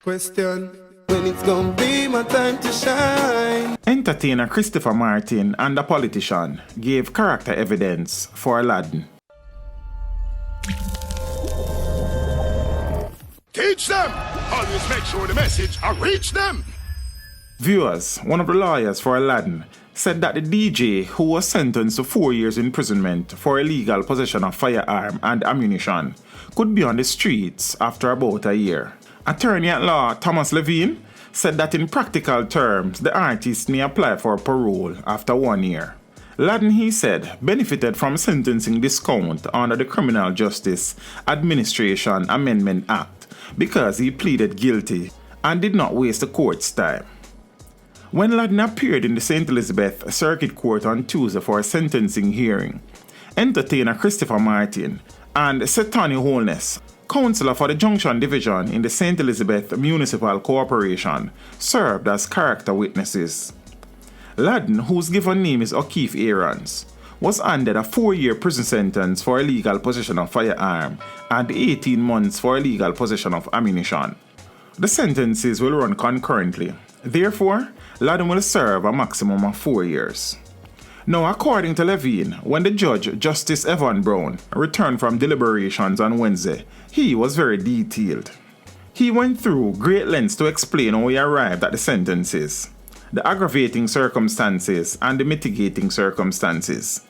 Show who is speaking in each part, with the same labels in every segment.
Speaker 1: Question when it's gonna be my time to shine.
Speaker 2: Entertainer Christopher Martin and a politician gave character evidence for Aladdin.
Speaker 3: Teach them! Always make sure the message reach them!
Speaker 2: Viewers, one of the lawyers for Aladdin said that the DJ, who was sentenced to 4 years imprisonment for illegal possession of firearm and ammunition, could be on the streets after about a year. Attorney at law Thomas Levine said that in practical terms, the artist may apply for parole after 1 year. Aladdin, he said, benefited from sentencing discount under the Criminal Justice Administration Amendment Act because he pleaded guilty and did not waste the court's time. When Aladdin appeared in the St. Elizabeth Circuit Court on Tuesday for a sentencing hearing, entertainer Christopher Martin and Setani Holness, counsellor for the Junction Division in the St. Elizabeth Municipal Corporation, served as character witnesses. Aladdin, whose given name is O'Keefe Aarons, was handed a 4-year prison sentence for illegal possession of firearm and 18 months for illegal possession of ammunition. The sentences will run concurrently. Therefore, Aladdin will serve a maximum of 4 years. Now, according to Levine, when the judge, Justice Evan Brown, returned from deliberations on Wednesday, he was very detailed. He went through great lengths to explain how he arrived at the sentences, the aggravating circumstances and the mitigating circumstances.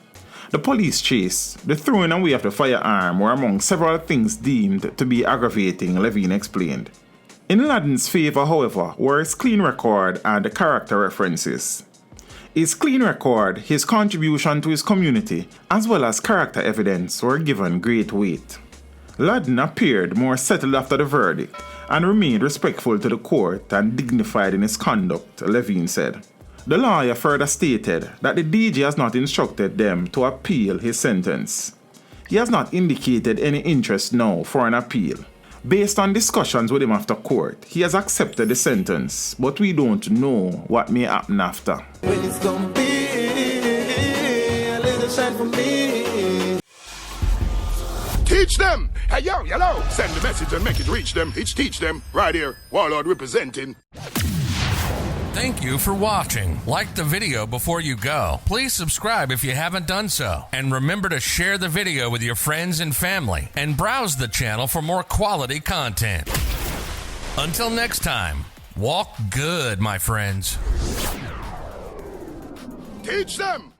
Speaker 2: The police chase, the throwing away of the firearm were among several things deemed to be aggravating, Levine explained. In Aladdin's favor, however, were his clean record and the character references. His clean record, his contribution to his community, as well as character evidence were given great weight. Aladdin appeared more settled after the verdict and remained respectful to the court and dignified in his conduct, Levine said. The lawyer further stated that the DJ has not instructed them to appeal his sentence. He has not indicated any interest now for an appeal. Based on discussions with him after court, he has accepted the sentence, but we don't know what may happen after.
Speaker 1: When it's gonna be a little shine for me.
Speaker 3: Teach them! Hey, yo, hello! Send the message and make it reach them. It's teach them. Right here, Warlord representing.
Speaker 4: Thank you for watching. Like the video before you go. Please subscribe if you haven't done so. And remember to share the video with your friends and family. And browse the channel for more quality content. Until next time, walk good, my friends.
Speaker 3: Teach them!